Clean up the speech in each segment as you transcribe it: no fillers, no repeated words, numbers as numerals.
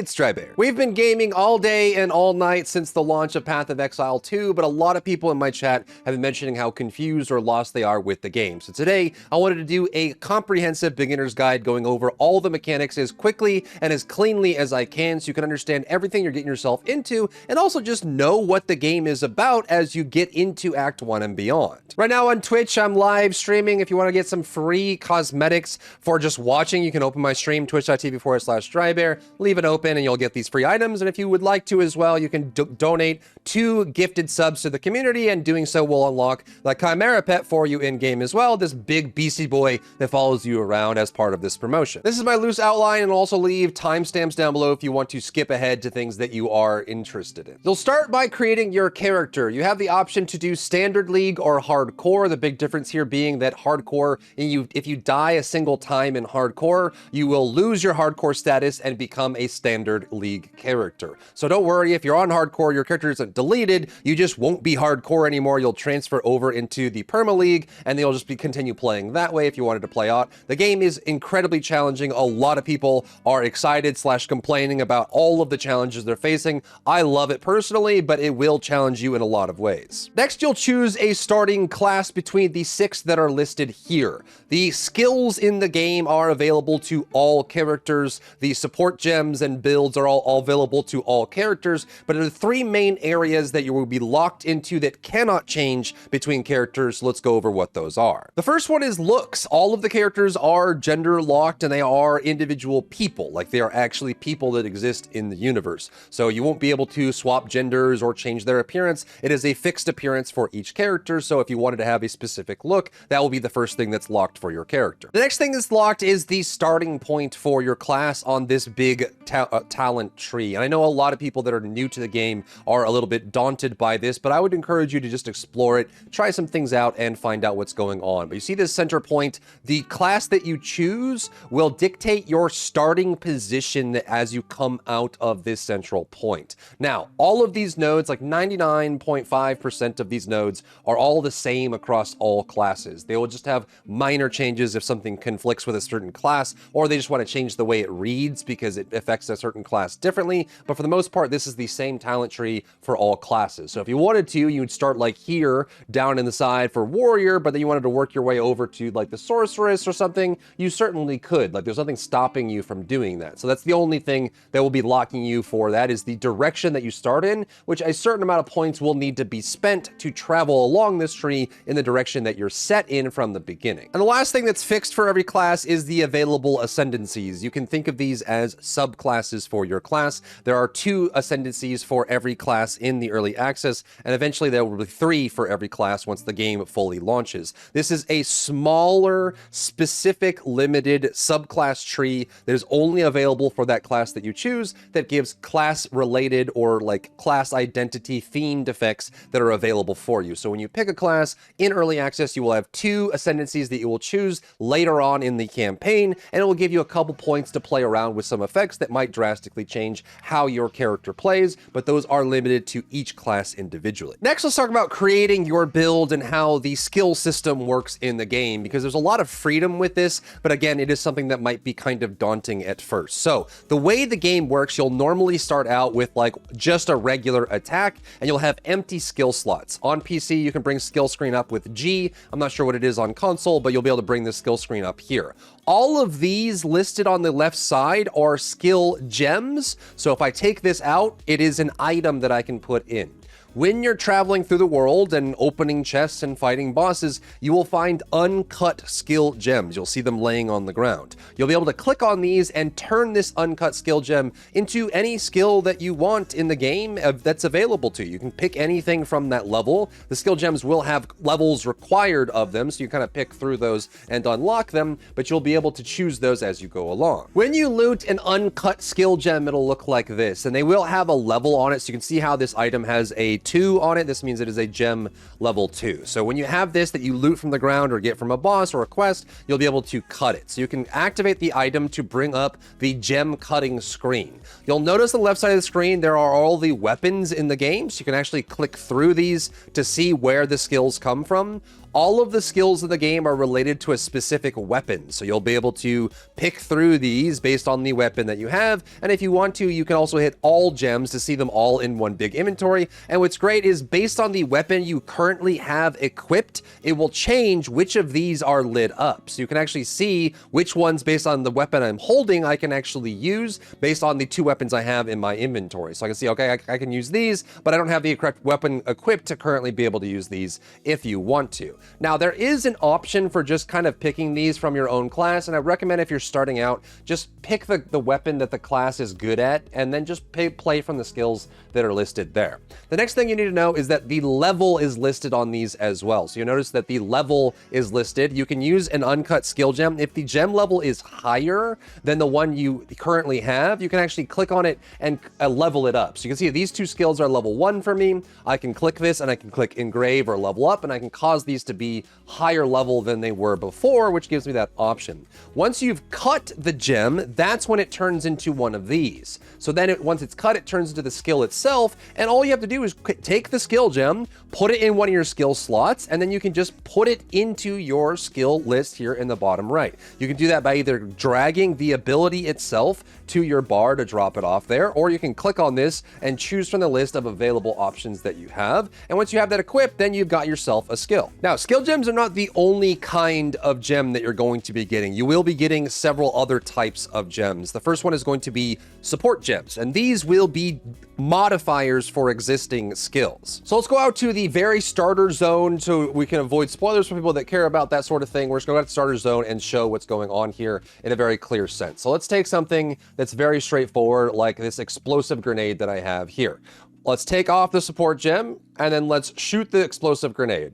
it's Drybear. We've been gaming all day and all night since the launch of Path of Exile 2, but a lot of people in my chat have been mentioning how confused or lost they are with the game. So today, I wanted to do a comprehensive beginner's guide going over all the mechanics as quickly and as cleanly as I can so you can understand everything you're getting yourself into and also just know what the game is about as you get into Act 1 and beyond. Right now on Twitch, I'm live streaming. If you want to get some free cosmetics for just watching, you can open my stream, twitch.tv/Drybear, leave it open and you'll get these free items. And if you would like to as well, you can donate 2 gifted subs to the community, and doing so will unlock the Chimera pet for you in-game as well, this big beastie boy that follows you around as part of this promotion. This is my loose outline, and I'll also leave timestamps down below if you want to skip ahead to things that you are interested in. You'll start by creating your character. You have the option to do Standard League or Hardcore, the big difference here being that Hardcore, if you die a single time in Hardcore, you will lose your Hardcore status and become a Standard League character. So don't worry, if you're on Hardcore, your character isn't deleted, you just won't be Hardcore anymore. You'll transfer over into the Perma League, and you'll just continue playing that way if you wanted to play out. The game is incredibly challenging. A lot of people are excited / complaining about all of the challenges they're facing. I love it personally, but it will challenge you in a lot of ways. Next, you'll choose a starting class between the 6 that are listed here. The skills in the game are available to all characters. The support gems and builds are all available to all characters, but there are 3 main areas that you will be locked into that cannot change between characters. So let's go over what those are. The first one is looks. All of the characters are gender locked and they are individual people, like they are actually people that exist in the universe. So you won't be able to swap genders or change their appearance. It is a fixed appearance for each character. So if you wanted to have a specific look, that will be the first thing that's locked for your character. The next thing that's locked is the starting point for your class on this big talent tree. And I know a lot of people that are new to the game are a little bit daunted by this, but I would encourage you to just explore it, try some things out, and find out what's going on. But you see this center point, the class that you choose will dictate your starting position as you come out of this central point. Now, all of these nodes, like 99.5% of these nodes, are all the same across all classes. They will just have minor changes if something conflicts with a certain class, or they just want to change the way it reads because it affects a certain class differently. But for the most part, this is the same talent tree for all classes. So if you wanted to, you would start like here down in the side for warrior, but then you wanted to work your way over to like the sorceress or something, you certainly could. Like there's nothing stopping you from doing that. So that's the only thing that will be locking you for that is the direction that you start in, which a certain amount of points will need to be spent to travel along this tree in the direction that you're set in from the beginning. And the last thing that's fixed for every class is the available ascendancies. You can think of these as subclasses for your class. There are 2 ascendancies for every class in the early access, and eventually there will be 3 for every class once the game fully launches. This is a smaller, specific, limited subclass tree that is only available for that class that you choose, that gives class-related or like class identity themed effects that are available for you. So when you pick a class in early access, you will have 2 ascendancies that you will choose later on in the campaign, and it will give you a couple points to play around with some effects that might drastically change how your character plays, but those are limited to each class individually. Next, let's talk about creating your build and how the skill system works in the game, because there's a lot of freedom with this, but again, it is something that might be kind of daunting at first. So the way the game works, you'll normally start out with like just a regular attack, and you'll have empty skill slots. On PC, you can bring skill screen up with G. I'm not sure what it is on console, but you'll be able to bring the skill screen up here. All of these listed on the left side are skill gems. So if I take this out, it is an item that I can put in. When you're traveling through the world and opening chests and fighting bosses, you will find uncut skill gems. You'll see them laying on the ground. You'll be able to click on these and turn this uncut skill gem into any skill that you want in the game that's available to you. You can pick anything from that level. The skill gems will have levels required of them, so you kind of pick through those and unlock them, but you'll be able to choose those as you go along. When you loot an uncut skill gem, it'll look like this, and they will have a level on it, so you can see how this item has a 2 on it. This means it is a gem level 2. So when you have this that you loot from the ground or get from a boss or a quest, you'll be able to cut it. So you can activate the item to bring up the gem cutting screen. You'll notice on the left side of the screen, there are all the weapons in the game. So you can actually click through these to see where the skills come from. all of the skills in the game are related to a specific weapon. So you'll be able to pick through these based on the weapon that you have. And if you want to, you can also hit all gems to see them all in one big inventory. And what's great is based on the weapon you currently have equipped, it will change which of these are lit up. So you can actually see which ones based on the weapon I'm holding I can actually use based on the 2 weapons I have in my inventory. So I can see, okay, I can use these, but I don't have the correct weapon equipped to currently be able to use these if you want to. Now, there is an option for just kind of picking these from your own class, and I recommend if you're starting out, just pick the weapon that the class is good at, and then just play from the skills that are listed there. The next thing you need to know is that the level is listed on these as well. So you notice that the level is listed. You can use an uncut skill gem. If the gem level is higher than the one you currently have, you can actually click on it and level it up. So you can see these 2 skills are level 1 for me. I can click this and I can click engrave or level up, and I can cause these to be higher level than they were before, which gives me that option. Once you've cut the gem, that's when it turns into one of these. So then once it's cut, it turns into the skill itself, and all you have to do is take the skill gem, put it in one of your skill slots, and then you can just put it into your skill list here in the bottom right. You can do that by either dragging the ability itself to your bar to drop it off there, or you can click on this and choose from the list of available options that you have. And once you have that equipped, then you've got yourself a skill. Now, skill gems are not the only kind of gem that you're going to be getting. You will be getting several other types of gems. The first one is going to be support gems, and these will be modifiers for existing skills. So let's go out to the very starter zone so we can avoid spoilers for people that care about that sort of thing. We're just going to go to the starter zone and show what's going on here in a very clear sense. So let's take something that's very straightforward, like this explosive grenade that I have here. Let's take off the support gem, and then let's shoot the explosive grenade.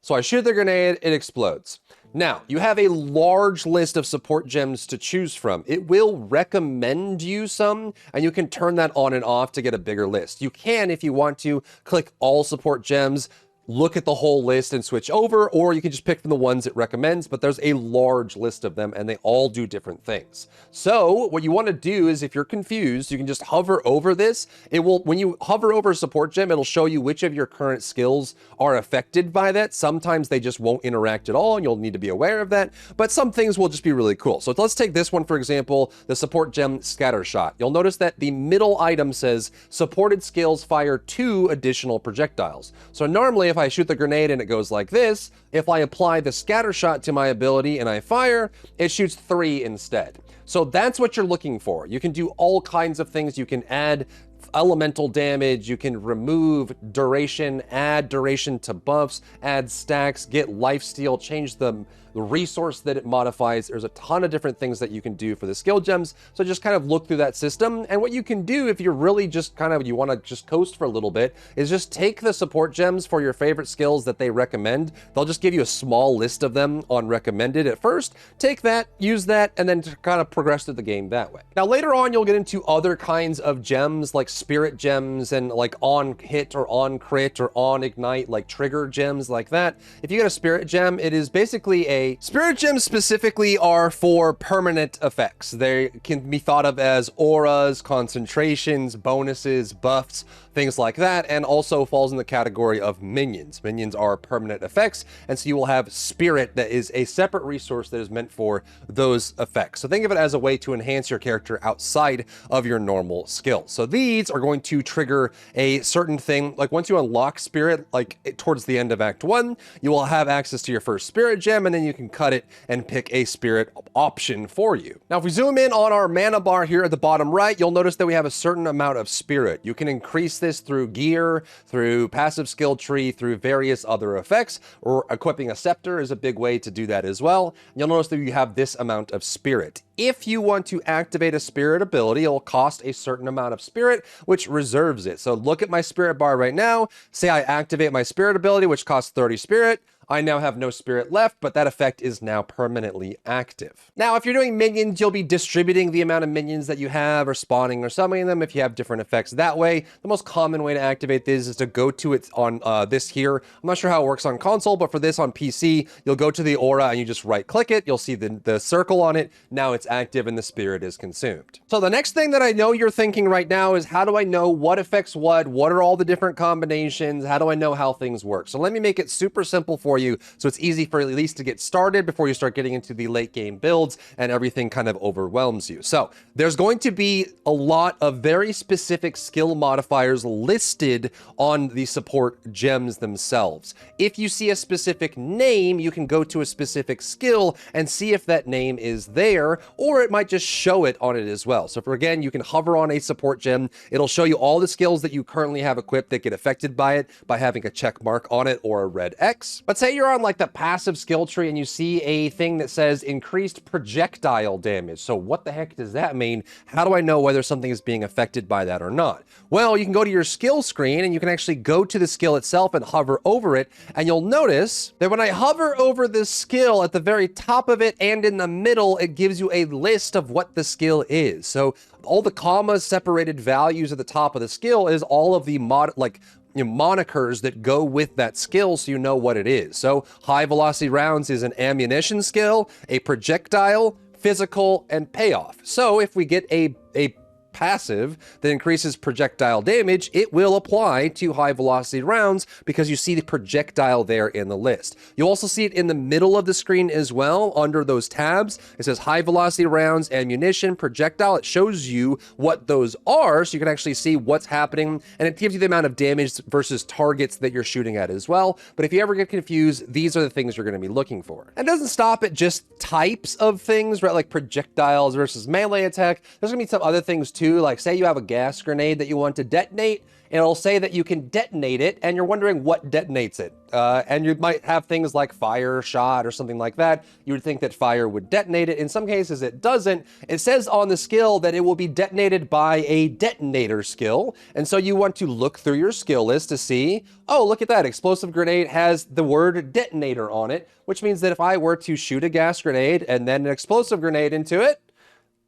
So I shoot the grenade, it explodes. Now, you have a large list of support gems to choose from. It will recommend you some, and you can turn that on and off to get a bigger list. You can, if you want to, click all support gems, look at the whole list and switch over, or you can just pick from the ones it recommends, but there's a large list of them and they all do different things. So what you want to do is, if you're confused, you can just hover over this. It will, when you hover over a support gem, it'll show you which of your current skills are affected by that. Sometimes they just won't interact at all and you'll need to be aware of that, but some things will just be really cool. So let's take this one, for example, the support gem Scatter Shot. You'll notice that the middle item says supported skills fire 2 additional projectiles. So normally if I shoot the grenade and it goes like this, if I apply the scatter shot to my ability and I fire, it shoots 3 instead. So that's what you're looking for. You can do all kinds of things. You can add elemental damage, you can remove duration, add duration to buffs, add stacks, get lifesteal, change the resource that it modifies. There's a ton of different things that you can do for the skill gems. So just kind of look through that system. And what you can do if you're really just kind of, you want to just coast for a little bit, is just take the support gems for your favorite skills that they recommend. They'll just give you a small list of them on recommended at first. Take that, use that, and then kind of progress through the game that way. Now later on, you'll get into other kinds of gems like spirit gems and like on hit or on crit or on ignite, like trigger gems like that. If you get a spirit gem, it is basically spirit gems specifically are for permanent effects. They can be thought of as auras, concentrations, bonuses, buffs, things like that, and also falls in the category of minions. Minions are permanent effects, and so you will have spirit that is a separate resource that is meant for those effects. So think of it as a way to enhance your character outside of your normal skills. So these are going to trigger a certain thing, like once you unlock spirit, like towards the end of Act 1, you will have access to your first spirit gem, and then you can cut it and pick a spirit option for you. Now, if we zoom in on our mana bar here at the bottom right, you'll notice that we have a certain amount of spirit. You can increase this through gear, through passive skill tree, through various other effects, or equipping a scepter is a big way to do that as well. You'll notice that you have this amount of spirit. If you want to activate a spirit ability, it will cost a certain amount of spirit, which reserves it. So look at my spirit bar right now. Say I activate my spirit ability, which costs 30 spirit. I now have no spirit left, but that effect is now permanently active. Now, if you're doing minions, you'll be distributing the amount of minions that you have or spawning or summoning them if you have different effects that way. The most common way to activate this is to go to it on this here. I'm not sure how it works on console, but for this on PC, you'll go to the aura and you just right click it. You'll see the circle on it. Now it's active and the spirit is consumed. So the next thing that I know you're thinking right now is, how do I know what affects what? What are all the different combinations? How do I know how things work? So let me make it super simple for you you, so it's easy for at least to get started before you start getting into the late game builds and everything kind of overwhelms you. So there's going to be a lot of very specific skill modifiers listed on the support gems themselves. If you see a specific name, you can go to a specific skill and see if that name is there, or it might just show it on it as well. So for again, you can hover on a support gem. It'll show you all the skills that you currently have equipped that get affected by it by having a check mark on it or a red X. But say you're on like the passive skill tree and you see a thing that says increased projectile damage. So what the heck does that mean? How do I know whether something is being affected by that or not? Well, you can go to your skill screen and you can actually go to the skill itself and hover over it. And you'll notice that when I hover over this skill at the very top of it and in the middle, it gives you a list of what the skill is. So all the commas separated values at the top of the skill is all of the monikers that go with that skill, so you know what it is. So high velocity rounds is an ammunition skill, a projectile, physical, and payoff. So if we get a passive that increases projectile damage, it will apply to high velocity rounds because you see the projectile there in the list. You'll also see it in the middle of the screen as well under those tabs. It says high velocity rounds, ammunition, projectile. It shows you what those are so you can actually see what's happening, and it gives you the amount of damage versus targets that you're shooting at as well. But if you ever get confused, these are the things you're going to be looking for. And it doesn't stop at just types of things, right? Like projectiles versus melee attack. There's gonna be some other things too. Like say you have a gas grenade that you want to detonate, and it'll say that you can detonate it, and you're wondering what detonates it. And you might have things like fire, shot, or something like that. You would think that fire would detonate it. In some cases, it doesn't. It says on the skill that it will be detonated by a detonator skill. And so you want to look through your skill list to see, oh, look at that. Explosive grenade has the word detonator on it, which means that if I were to shoot a gas grenade and then an explosive grenade into it,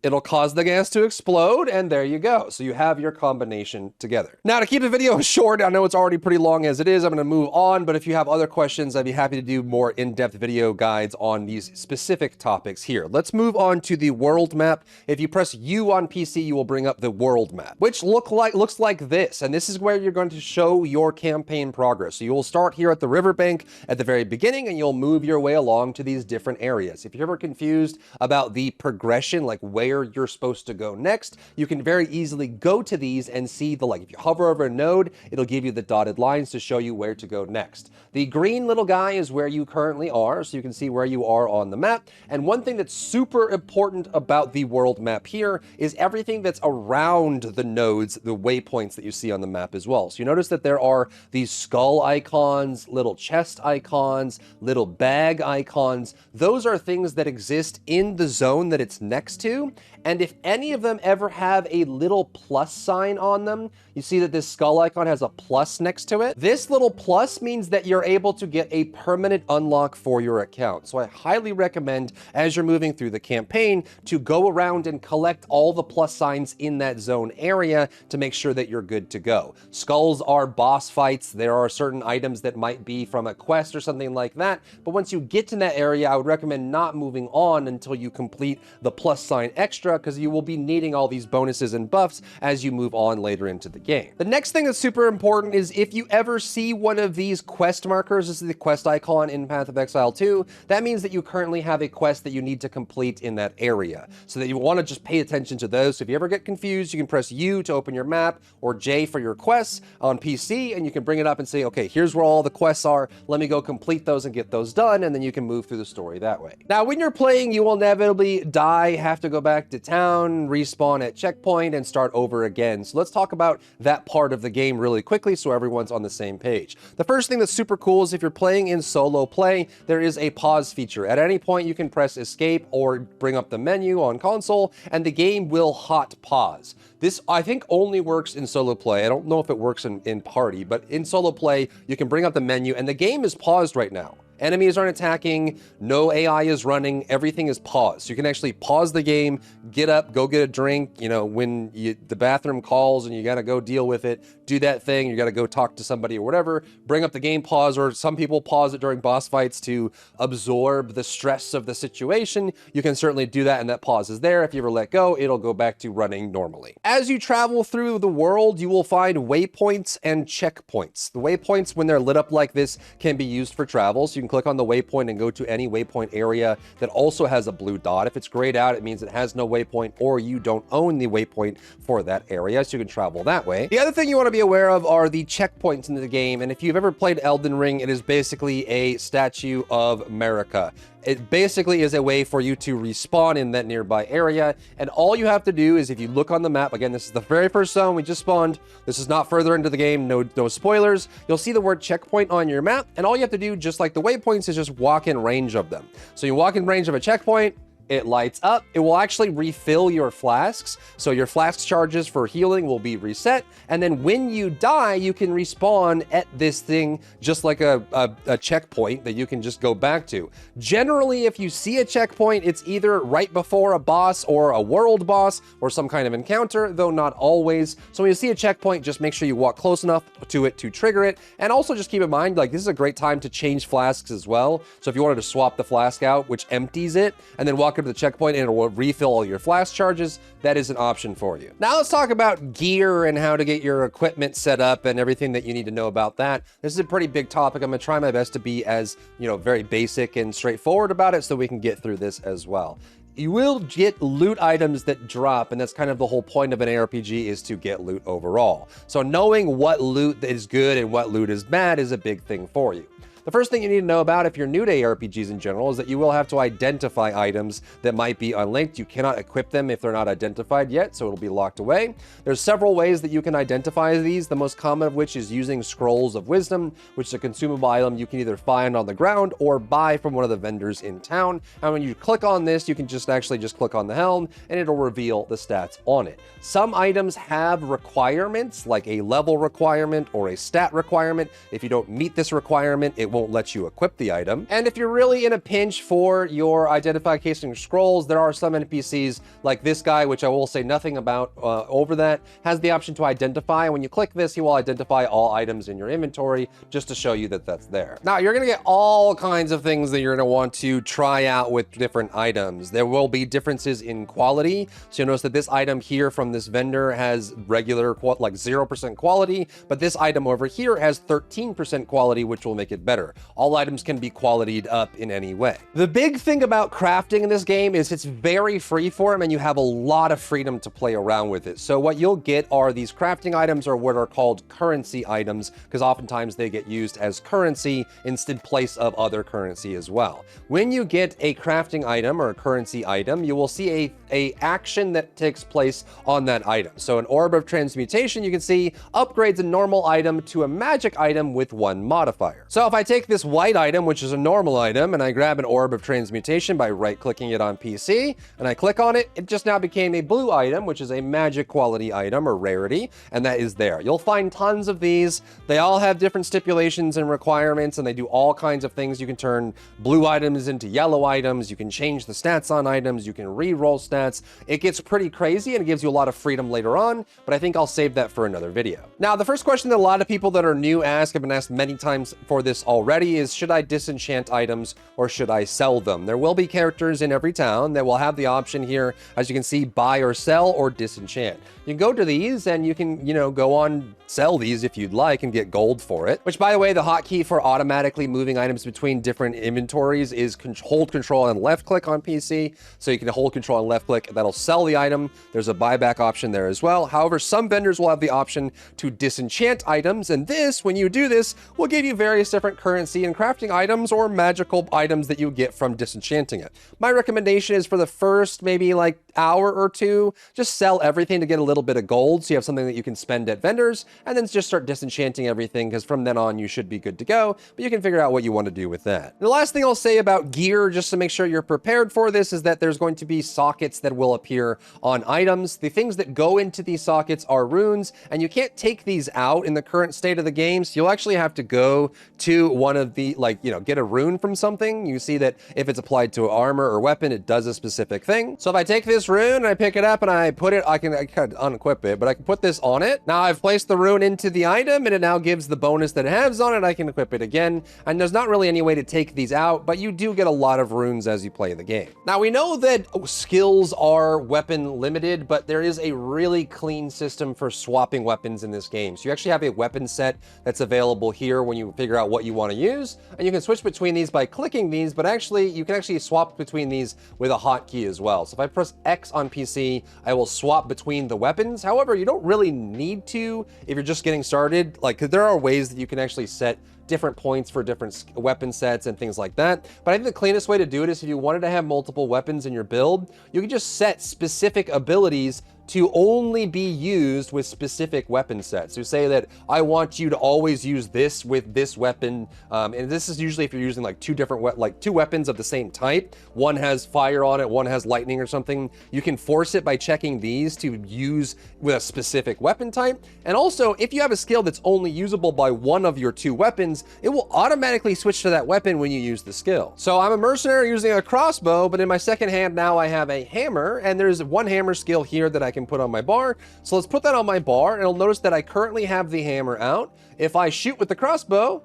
it'll cause the gas to explode, and there you go. So you have your combination together. Now, to keep the video short, I know it's already pretty long as it is, I'm gonna move on, but if you have other questions, I'd be happy to do more in-depth video guides on these specific topics here. Let's move on to the world map. If you press U on PC, you will bring up the world map, which looks like this, and this is where you're going to show your campaign progress. So you will start here at the riverbank at the very beginning, and you'll move your way along to these different areas. If you're ever confused about the progression, like where you're supposed to go next, you can very easily go to these and see the, like, if you hover over a node, it'll give you the dotted lines to show you where to go next. The green little guy is where you currently are, so you can see where you are on the map. And one thing that's super important about the world map here is everything that's around the nodes, the waypoints that you see on the map as well. So you notice that there are these skull icons, little chest icons, little bag icons. Those are things that exist in the zone that it's next to. And if any of them ever have a little plus sign on them, you see that this skull icon has a plus next to it. This little plus means that you're able to get a permanent unlock for your account. So I highly recommend, as you're moving through the campaign, to go around and collect all the plus signs in that zone area to make sure that you're good to go. Skulls are boss fights. There are certain items that might be from a quest or something like that. But once you get to that area, I would recommend not moving on until you complete the plus sign extra, because you will be needing all these bonuses and buffs as you move on later into the game. The next thing that's super important is if you ever see one of these quest markers, this is the quest icon in Path of Exile 2, that means that you currently have a quest that you need to complete in that area. So that you want to just pay attention to those. So if you ever get confused, you can press U to open your map, or J for your quests on PC, and you can bring it up and say, okay, here's where all the quests are. Let me go complete those and get those done, and then you can move through the story that way. Now, when you're playing, you will inevitably die, have to go back to town, respawn at checkpoint, and start over again. So let's talk about that part of the game really quickly so everyone's on the same page. The first thing that's super cool is if you're playing in solo play, there is a pause feature. At any point, you can press escape or bring up the menu on console, and the game will hot pause. This, I think, only works in solo play. I don't know if it works in party, but in solo play, you can bring up the menu, and the game is paused right now. Enemies aren't attacking, no AI is running, everything is paused. So you can actually pause the game, get up, go get a drink, you know, when the bathroom calls and you gotta go deal with it, do that thing, you gotta go talk to somebody or whatever, bring up the game pause, or some people pause it during boss fights to absorb the stress of the situation. You can certainly do that, and that pause is there. If you ever let go, it'll go back to running normally. As you travel through the world, you will find waypoints and checkpoints. The waypoints, when they're lit up like this, can be used for travel, so you can click on the waypoint and go to any waypoint area that also has a blue dot. If it's grayed out, it means it has no waypoint or you don't own the waypoint for that area, so you can travel that way. The other thing you want to be aware of are the checkpoints in the game, and if you've ever played Elden Ring, it is basically a Statue of America. It basically is a way for you to respawn in that nearby area, and all you have to do is if you look on the map, again, this is the very first zone we just spawned, this is not further into the game, no spoilers, you'll see the word checkpoint on your map, and all you have to do, just like the waypoints, is just walk in range of them. So you walk in range of a checkpoint, it lights up. It will actually refill your flasks. So your flasks charges for healing will be reset. And then when you die, you can respawn at this thing just like a checkpoint that you can just go back to. Generally, if you see a checkpoint, it's either right before a boss or a world boss or some kind of encounter, though not always. So when you see a checkpoint, just make sure you walk close enough to it to trigger it. And also just keep in mind, like, this is a great time to change flasks as well. So if you wanted to swap the flask out, which empties it, and then walk up to the checkpoint and it will refill all your flask charges, that is an option for you. Now let's talk about gear and how to get your equipment set up and everything that you need to know about that. This is a pretty big topic. I'm gonna try my best to be as, very basic and straightforward about it so we can get through this as well. You will get loot items that drop, and that's kind of the whole point of an ARPG, is to get loot overall. So knowing what loot is good and what loot is bad is a big thing for you. The first thing you need to know about if you're new to ARPGs in general is that you will have to identify items that might be unlinked. You cannot equip them if they're not identified yet, so it'll be locked away. There's several ways that you can identify these, the most common of which is using Scrolls of Wisdom, which is a consumable item you can either find on the ground or buy from one of the vendors in town. And when you click on this, you can just click on the helm and it'll reveal the stats on it. Some items have requirements, like a level requirement or a stat requirement. If you don't meet this requirement, it won't let you equip the item. And if you're really in a pinch for your identification scrolls, there are some NPCs like this guy, which I will say nothing about over that, has the option to identify. When you click this, he will identify all items in your inventory just to show you that that's there. Now, you're gonna get all kinds of things that you're gonna want to try out with different items. There will be differences in quality. So you'll notice that this item here from this vendor has regular, like 0% quality, but this item over here has 13% quality, which will make it better. All items can be qualitied up in any way. The big thing about crafting in this game is it's very freeform and you have a lot of freedom to play around with it. So what you'll get are these crafting items, or what are called currency items, because oftentimes they get used as currency instead place of other currency as well. When you get a crafting item or a currency item, you will see a action that takes place on that item. So an Orb of Transmutation, you can see, upgrades a normal item to a magic item with one modifier. So if I take this white item, which is a normal item, and I grab an Orb of Transmutation by right-clicking it on PC, and I click on it, it just now became a blue item, which is a magic quality item or rarity, and that is there. You'll find tons of these. They all have different stipulations and requirements, and they do all kinds of things. You can turn blue items into yellow items, you can change the stats on items, you can re-roll stats. It gets pretty crazy and it gives you a lot of freedom later on, but I think I'll save that for another video. Now, the first question that a lot of people that are new ask, I've been asked many times for this already, is should I disenchant items or should I sell them? There will be characters in every town that will have the option here, as you can see, buy or sell or disenchant. You can go to these and you can, go on sell these if you'd like and get gold for it, which, by the way, the hotkey for automatically moving items between different inventories is hold control and left click on PC. So you can hold control and left click, that'll sell the item. There's a buyback option there as well. However, some vendors will have the option to disenchant items, and this, when you do this, will give you various different currency and crafting items or magical items that you get from disenchanting it. My recommendation is for the first maybe like hour or two, just sell everything to get a little bit of gold so you have something that you can spend at vendors, and then just start disenchanting everything, because from then on you should be good to go, but you can figure out what you want to do with that. The last thing I'll say about gear, just to make sure you're prepared for this, is that there's going to be sockets that will appear on items. The things that go into these sockets are runes, and you can't take these out in the current state of the game, so you'll actually have to go to one of the, get a rune from something. You see that if it's applied to armor or weapon, it does a specific thing. So if I take this this rune and I pick it up and I put it, I kind of unequip it, but I can put this on it. Now I've placed the rune into the item and it now gives the bonus that it has on it. I can equip it again. And there's not really any way to take these out, but you do get a lot of runes as you play the game. Now we know that skills are weapon limited, but there is a really clean system for swapping weapons in this game. So you actually have a weapon set that's available here when you figure out what you want to use. And you can switch between these by clicking these, but actually you can actually swap between these with a hotkey as well. So if I press X on PC, I will swap between the weapons. However, you don't really need to if you're just getting started. Like, 'cause there are ways that you can actually set different points for different weapon sets and things like that. But I think the cleanest way to do it is if you wanted to have multiple weapons in your build, you can just set specific abilities to only be used with specific weapon sets. So say that I want you to always use this with this weapon, and this is usually if you're using like two weapons of the same type. One has fire on it, one has lightning or something. You can force it by checking these to use with a specific weapon type. And also, if you have a skill that's only usable by one of your two weapons, it will automatically switch to that weapon when you use the skill. So I'm a mercenary using a crossbow, but in my second hand now I have a hammer, and there's one hammer skill here that I can put on my bar. So let's put that on my bar, and you'll notice that I currently have the hammer out. If I shoot with the crossbow,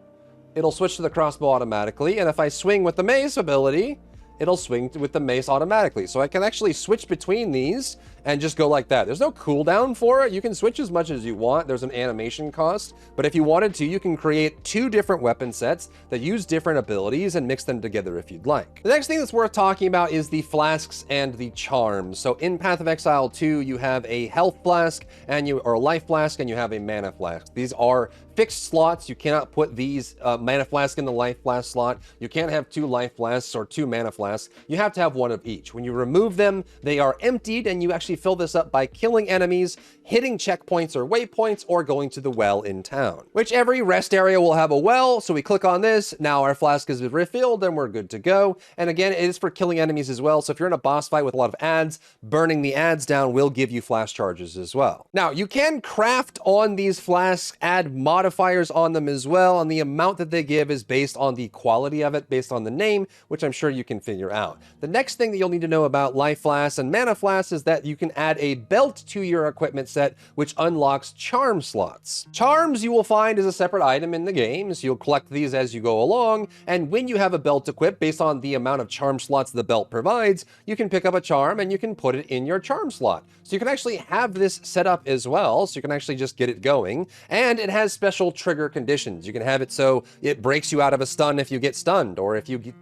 it'll switch to the crossbow automatically, and if I swing with the mace ability, it'll swing with the mace automatically. So I can actually switch between these and just go like that. There's no cooldown for it. You can switch as much as you want. There's an animation cost, but if you wanted to, you can create two different weapon sets that use different abilities and mix them together if you'd like. The next thing that's worth talking about is the flasks and the charms. So in Path of Exile 2, you have a health flask or a life flask, and you have a mana flask. These are fixed slots. You cannot put these mana flask in the life flask slot. You can't have two life flasks or two mana flasks. You have to have one of each. When you remove them, they are emptied, and you actually fill this up by killing enemies, hitting checkpoints or waypoints, or going to the well in town. Which every rest area will have a well, so we click on this, now our flask is refilled and we're good to go. And again, it is for killing enemies as well, so if you're in a boss fight with a lot of ads, burning the ads down will give you flask charges as well. Now, you can craft on these flasks, add modifiers on them as well, and the amount that they give is based on the quality of it, based on the name, which I'm sure you can figure out. The next thing that you'll need to know about life flasks and mana flasks is that you can add a belt to your equipment set, which unlocks charm slots. Charms you will find is a separate item in the game, so you'll collect these as you go along, and when you have a belt equipped, based on the amount of charm slots the belt provides, you can pick up a charm and you can put it in your charm slot. So you can actually have this set up as well, so you can actually just get it going, and it has special trigger conditions. You can have it so it breaks you out of a stun if you get stunned, or if you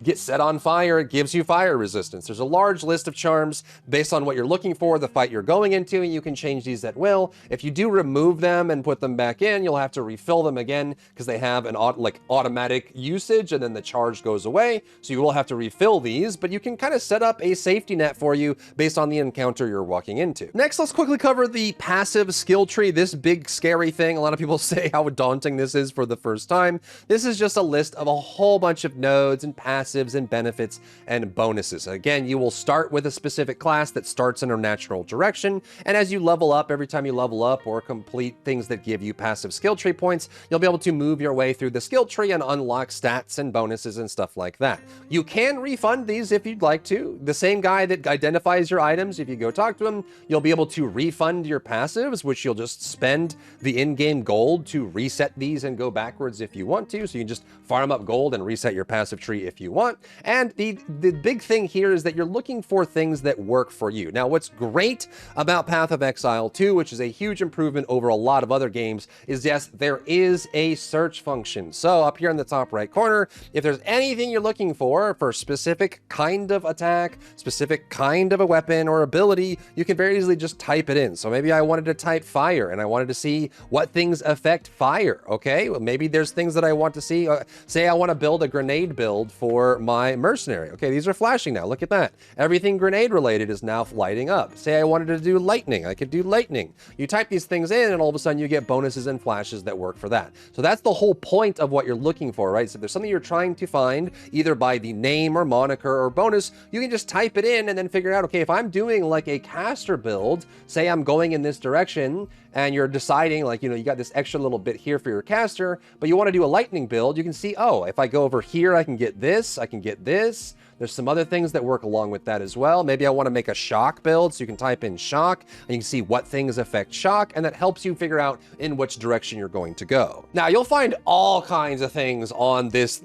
get set on fire, it gives you fire resistance. There's a large list of charms based on what you're looking for, the fight you're going into, and you can change these at will. If you do remove them and put them back in, you'll have to refill them again because they have an automatic usage, and then the charge goes away. So you will have to refill these, but you can kind of set up a safety net for you based on the encounter you're walking into. Next, let's quickly cover the passive skill tree, this big scary thing. A lot of people say how daunting this is for the first time. This is just a list of a whole bunch of nodes and passives and benefits and bonuses. Again, you will start with a specific class that starts in a natural direction, and as you level up, every time you level up or complete things that give you passive skill tree points, you'll be able to move your way through the skill tree and unlock stats and bonuses and stuff like that. You can refund these if you'd like to. The same guy that identifies your items, if you go talk to him, you'll be able to refund your passives, which you'll just spend the in-game gold to reset these and go backwards if you want to. So you can just farm up gold and reset your passive tree if you want. And the big thing here is that you're looking for things that work for you. Now, what's great about Path of Exile 2, which is a huge improvement over a lot of other games, is yes, there is a search function. So up here in the top right corner, if there's anything you're looking for specific kind of attack, specific kind of a weapon or ability, you can very easily just type it in. So maybe I wanted to type fire and I wanted to see what things affect fire. Okay, well, maybe there's things that I want to see. Say I want to build a grenade build for my mercenary. Okay, these are flashing now. Look at that. Everything grenade related is now lighting up. Say I wanted to do lightning. I could do lightning. You type these things in and all of a sudden you get bonuses and flashes that work for that. So that's the whole point of what you're looking for, right? So if there's something you're trying to find, either by the name or moniker or bonus, you can just type it in and then figure out, okay, if I'm doing like a caster build, say I'm going in this direction and you're deciding like, you know, you got this extra little bit here for your caster, but you want to do a lightning build, you can see, oh, if I go over here, I can get this, I can get this. There's some other things that work along with that as well. Maybe I want to make a shock build, so you can type in shock and you can see what things affect shock, and that helps you figure out in which direction you're going to go. Now, you'll find all kinds of things on this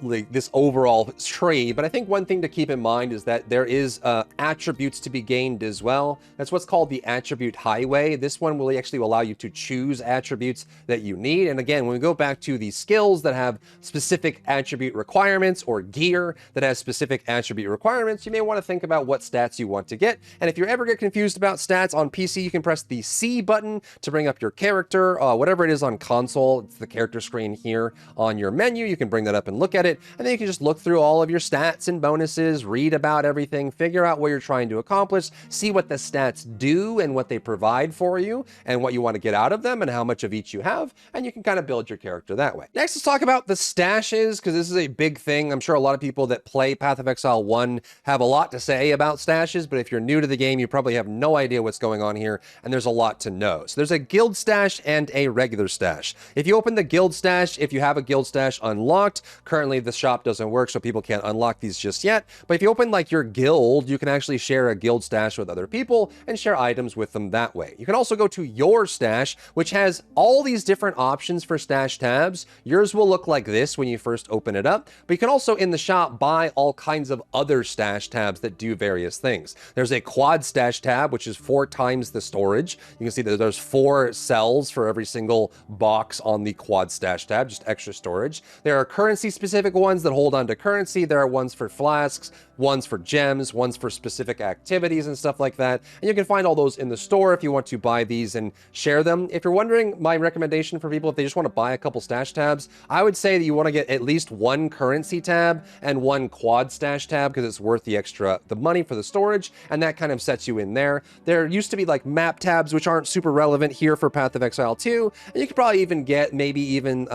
overall tree, but I think one thing to keep in mind is that there is attributes to be gained as well. That's what's called the attribute highway. This one will actually allow you to choose attributes that you need. And again, when we go back to the skills that have specific attribute requirements, or gear that has specific attribute requirements, you may want to think about what stats you want to get. And if you ever get confused about stats on PC, you can press the C button to bring up your character, whatever it is on console. It's the character screen here on your menu. You can bring that up and look at it, and then you can just look through all of your stats and bonuses, read about everything, figure out what you're trying to accomplish, see what the stats do and what they provide for you and what you want to get out of them and how much of each you have, and you can kind of build your character that way. Next, let's talk about the stashes, because this is a big thing. I'm sure a lot of people that play Path of Exile 1 have a lot to say about stashes, but if you're new to the game, you probably have no idea what's going on here, and there's a lot to know. So there's a guild stash and a regular stash. If you open the guild stash, if you have a guild stash unlocked, currently the shop doesn't work, so people can't unlock these just yet, but if you open like your guild, you can actually share a guild stash with other people and share items with them that way. You can also go to your stash, which has all these different options for stash tabs. Yours will look like this when you first open it up, but you can also in the shop buy all kinds of other stash tabs that do various things. There's a quad stash tab, which is 4 times the storage. You can see that there's 4 cells for every single box on the quad stash tab, just extra storage. There are currency specific ones that hold on to currency. There are ones for flasks, ones for gems, ones for specific activities and stuff like that. And you can find all those in the store if you want to buy these and share them. If you're wondering, my recommendation for people, if they just want to buy a couple stash tabs, I would say that you want to get at least 1 currency tab and 1 quad stash tab, because it's worth the money for the storage, and that kind of sets you in there. There used to be like map tabs, which aren't super relevant here for Path of Exile 2, and you could probably even get maybe even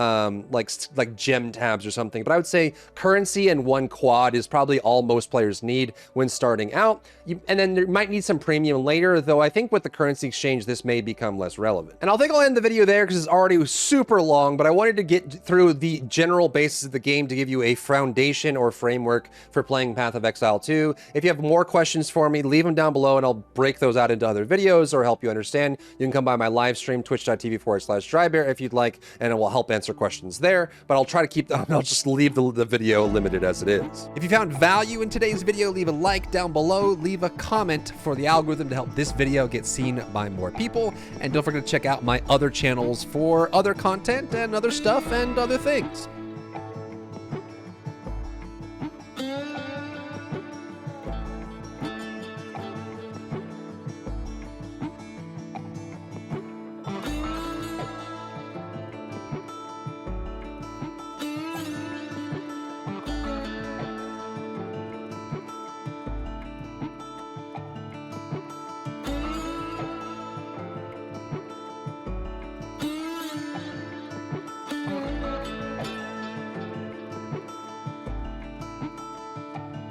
like gem tabs or something, but I would say currency and 1 quad is probably all most players need when starting out. And then you might need some premium later, though I think with the currency exchange, this may become less relevant. And I think I'll end the video there because it's already super long, but I wanted to get through the general basis of the game to give you a foundation or framework for playing Path of Exile 2. If you have more questions for me, leave them down below and I'll break those out into other videos or help you understand. You can come by my live stream, twitch.tv/Drybear if you'd like, and it will help answer questions there, but I'll try to keep them, I'll just leave the video limited as it is. If you found value in today's video, leave a like down below, leave a comment for the algorithm to help this video get seen by more people, and don't forget to check out my other channels for other content and other stuff and other things.